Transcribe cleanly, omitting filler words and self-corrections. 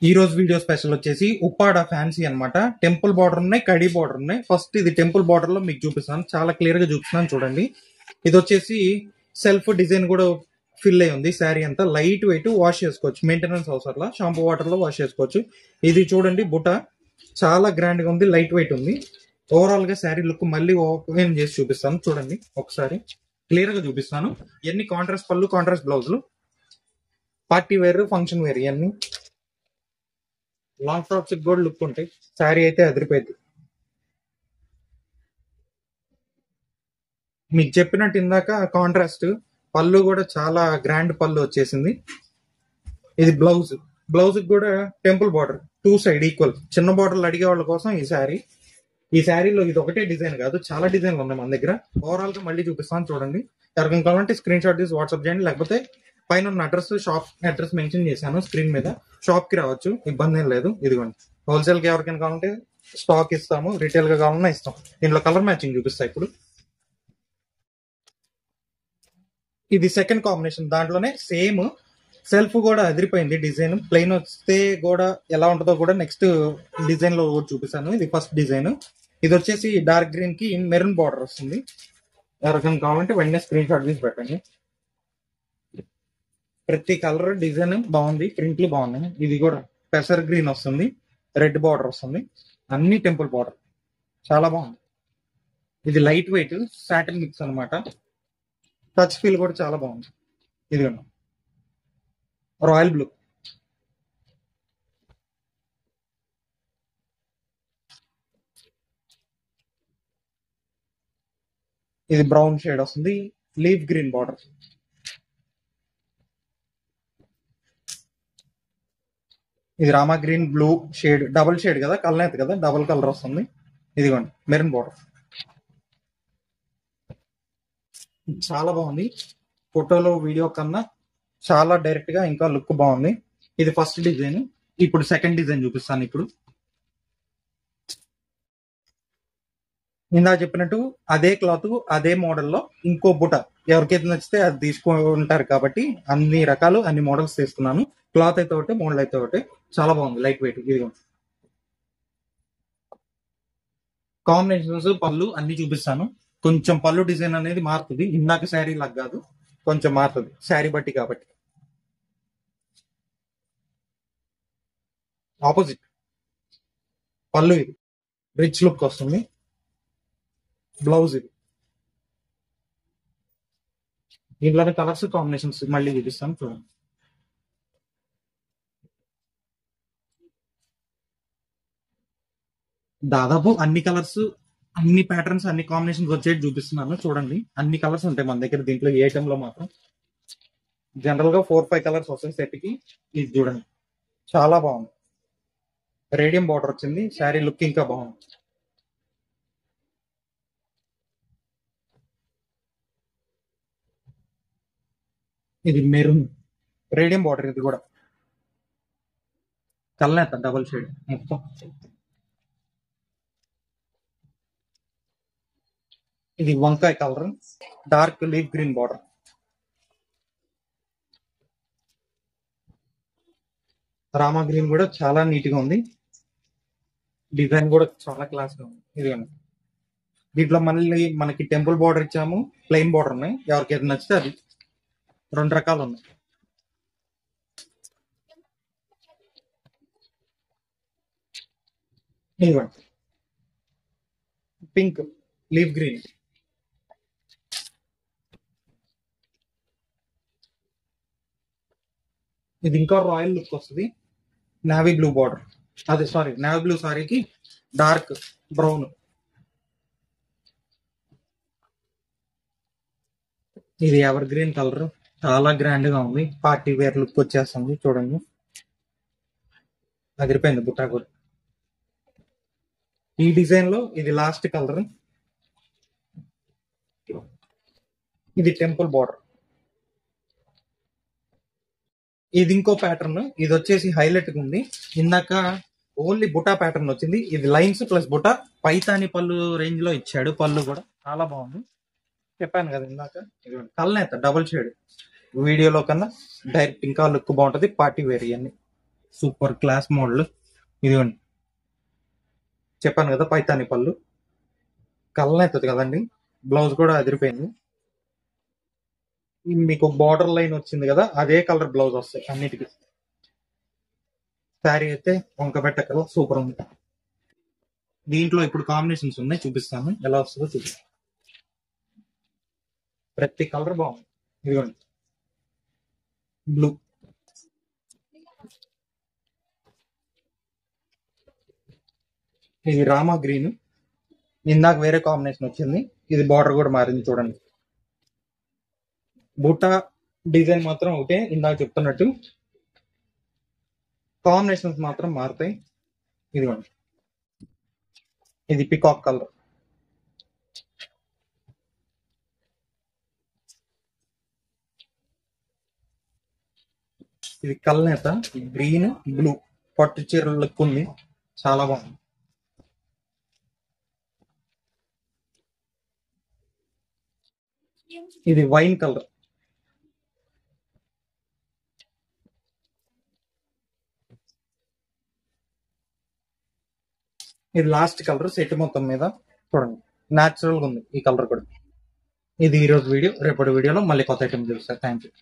ఈ రోజు video special వచ్చేసి ఉప్పాడ ఫ్యాన్సీ అన్నమాట. టెంపుల్ బార్డర్ ఉన్నాయి, కడీ బార్డర్ ఉన్నాయి. ఫస్ట్ ఇది టెంపుల్ బార్డర్ లో మీకు చూపిస్తాను, చాలా క్లియర్ గా చూపిస్తున్నాను చూడండి. ఇది వచ్చేసి సెల్ఫ్ డిజైన్ కూడా ఫిల్ అయి ఉంది. శారీ అంతా లైట్ వెయిట్, వాష్ చేసుకోవచ్చు, మెయింటెనెన్స్ అవసరం, షాంపూ వాటర్ లో వాష్ చేసుకోవచ్చు. ఇది చూడండి బుట్ట చాలా గ్రాండ్ గా ఉంది, లైట్ వెయిట్ ఉంది. ఓవరాల్ గా శారీ లుక్ మళ్ళీ ఓపెన్ చేసి చూపిస్తాను చూడండి, ఒకసారి క్లియర్ గా చూపిస్తాను. ఇవన్నీ కాంట్రాస్ట్ పళ్ళు, కాంట్రాస్ట్ బ్లౌజులు, పార్టీ వేర్, ఫంక్షన్ వేర్, ఇవన్నీ లాంగ్ ఫ్రాక్స్ కూడా లుక్ ఉంటాయి. శారీ అయితే అదిరిపోయింది. మీకు చెప్పినట్టు ఇందాక కాంట్రాస్ట్ పళ్ళు కూడా చాలా గ్రాండ్ పళ్ళు వచ్చేసింది. ఇది బ్లౌజ్, బ్లౌజ్ కూడా temple border, two side equal. చిన్న బార్డర్లు అడిగే వాళ్ళ కోసం ఈ శారీ. ఈ శారీలో ఇది ఒకటే డిజైన్ కాదు, చాలా డిజైన్లు ఉన్నాయి మన దగ్గర. ఓవరాల్ గా మళ్ళీ చూపిస్తాను చూడండి. ఎవరికైనా కావాలంటే స్క్రీన్ షాట్ తీసి వాట్సాప్ చేయండి, లేకపోతే పైన ఉన్న అడ్రస్, షాప్ అడ్రస్ మెన్షన్ చేశాను స్క్రీన్ మీద. షాప్ కి రావచ్చు, ఇబ్బంది ఏం లేదు. ఇదిగోండి, హోల్సేల్ కి ఎవరికైనా కావాలంటే స్టాక్ ఇస్తాము, రిటైల్ గా కావాలన్నా ఇస్తాం. దీంట్లో కలర్ మ్యాచింగ్ చూపిస్తా ఇప్పుడు. ఇది సెకండ్ కాంబినేషన్, దాంట్లోనే సేమ్ సెల్ఫ్ కూడా అదిరిపోయింది. డిజైన్ ప్లెయిన్ వస్తే కూడా ఎలా ఉంటుందో కూడా నెక్స్ట్ డిజైన్ లో కూడా చూపిస్తాను. ఇది ఫస్ట్ డిజైన్. ఇది వచ్చేసి డార్క్ గ్రీన్ కి మెరూన్ బార్డర్ వస్తుంది. ఎవరికైనా కావాలంటే వెంటనే స్క్రీన్ షాట్ తీసి పెట్టండి. ప్రతి కలర్ డిజైన్ బాగుంది, ప్రింట్లు బాగున్నాయి. ఇది కూడా పెసర్ గ్రీన్ వస్తుంది, రెడ్ బార్డర్ వస్తుంది, అన్ని టెంపుల్ బార్డర్, చాలా బాగుంది. ఇది లైట్ వెయిట్ సాటిన్ మిక్స్ అనమాట. టచ్ ఫీల్ కూడా చాలా బాగుంది. ఇది రాయల్ బ్లూ, ఇది బ్రౌన్ షేడ్ వస్తుంది, లీఫ్ గ్రీన్ బార్డర్. ఇది Rama green blue shade, double shade కదా, కలనేత కదా, డబుల్ కలర్ వస్తుంది. ఇదిగోండి మెరూన్ బార్డర్, చాలా బాగుంది. ఫోటోలో వీడియో కన్నా చాలా డైరెక్ట్ గా ఇంకా లుక్ బాగుంది. ఇది ఫస్ట్ డిజైన్. ఇప్పుడు సెకండ్ డిజైన్ చూపిస్తాను. ఇప్పుడు ఇందా చెప్పినట్టు అదే క్లాత్, అదే మోడల్లో ఇంకో బుట ఎవరికైతే నచ్చితే అది తీసుకుంటారు కాబట్టి అన్ని రకాలు, అన్ని మోడల్స్ తీసుకున్నాను. క్లాత్ అయితే ఒకటి, మోడల్ అయితే ఒకటి, చాలా బాగుంది, లైట్ వెయిట్. ఇది కాంబినేషన్స్, పళ్ళు అన్ని చూపిస్తాను. కొంచెం పళ్ళు డిజైన్ అనేది మారుతుంది, ఇందాక శారీ లాగా కాదు, కొంచెం మారుతుంది శారీ బట్టి కాబట్టి. ఆపోజిట్ పళ్ళు, ఇది రిచ్ లుక్ వస్తుంది. బ్లౌజ్ ఇది, దీంట్లోనే కలర్స్ కాంబినేషన్స్ మళ్ళీ చూపిస్తాను చూడండి. దాదాపు అన్ని కలర్స్, అన్ని ప్యాటర్న్స్, అన్ని కాంబినేషన్స్ వచ్చేది చూపిస్తున్నాను చూడండి. అన్ని కలర్స్ ఉంటాయి మన దగ్గర. దీంట్లో ఏ ఐటమ్ లో మాత్రం జనరల్ గా 4-5 కలర్స్ వస్తాయి సెట్ కి. ఇది చూడండి, చాలా బాగుంది. రేడియం బార్డర్ వచ్చింది, శారీ లుక్ ఇంకా బాగుంది. ఇది మెరూన్ రేడియం బార్డర్, ఇది కూడా కల్నేత డబుల్ షేడ్ మొత్తం. ఇది వంకాయ colour, dark leaf green border. Rama green కూడా చాలా నీట్ గా ఉంది, డిజైన్ కూడా చాలా క్లాస్ గా ఉంది. ఇదిగోండి, దీంట్లో మళ్ళీ మనకి టెంపుల్ బార్డర్ ఇచ్చాము, ప్లెయిన్ బార్డర్ ఉన్నాయి. ఎవరికి ఏది నచ్చితే అది, రెండు రకాలు ఉన్నాయి. ఇదిగోండి పింక్ లీఫ్ గ్రీన్, ఇది ఇంకా రాయల్ లుక్ వస్తుంది. నావీ బ్లూ బార్డర్, అదే సారీ నావీ బ్లూ సారీకి డార్క్ బ్రౌన్. ఇది ఎవర్ గ్రీన్ కలర్, చాలా గ్రాండ్ గా ఉంది, పార్టీ వేర్ లుక్ వచ్చేస్తుంది చూడండి. అదిరిపోయింది బుట్టా కూడా. ఈ డిజైన్ లో ఇది లాస్ట్ కలర్. ఇది టెంపుల్ బార్డర్, ఇది ఇంకో ప్యాటర్న్. ఇది వచ్చేసి హైలైట్ గా ఉంది. ఇందాక ఓన్లీ బుటా ప్యాటర్న్ వచ్చింది, ఇది లైన్స్ ప్లస్ బుటా. పైతాని పళ్ళు రేంజ్ లో ఇచ్చాడు, పళ్ళు కూడా చాలా బాగుంది. చెప్పాను కదా ఇందాక, కల్నేత డబుల్ షేడ్. వీడియోలో కన్నా డైరెక్ట్ ఇంకా లుక్ బాగుంటది, పార్టీ వేర్ ఇవన్నీ. Super class modal. ఇదిగోండి, చెప్పాను కదా పైతాని పళ్ళు, కలర్ అవుతుంది కదండి. బ్లౌజ్ కూడా అదిరిపోయింది. మీకు బార్డర్ లైన్ వచ్చింది కదా, అదే కలర్ బ్లౌజ్ వస్తాయి అన్నిటికీ. శారీ అయితే వంకబెట్ట కలర్ సూపర్ ఉంది. దీంట్లో ఇప్పుడు కాంబినేషన్స్ ఉన్నాయి, చూపిస్తాను ఎలా వస్తుందో చూపిస్తాను. ప్రతి కలర్ బాగుంది. ఇదిగోండి బ్లూ, ఇది రామా గ్రీన్, ఇందాక వేరే కాంబినేషన్ వచ్చింది, ఇది బార్డర్ కూడా మారింది చూడండి. బూటా డిజైన్ మాత్రం ఒకటే ఇందాక చెప్తున్నట్టు, కాంబినేషన్స్ మాత్రం మారుతాయి. ఇదిగోండి, ఇది పికాక్ కలర్, ఇది కల్నేత గ్రీన్ బ్లూ, పట్టు చీరల లుక్ ఉంది, చాలా బాగుంది. ఇది వైన్ కలర్, ఇది లాస్ట్ కలర్ సెట్ మొత్తం మీద. చూడండి న్యాచురల్ గా ఉంది ఈ కలర్ కూడా. ఇది ఈ రోజు వీడియో. రేపటి వీడియోలో మళ్ళీ కొత్త ఐటమ్ చూస్తారు. Thank you.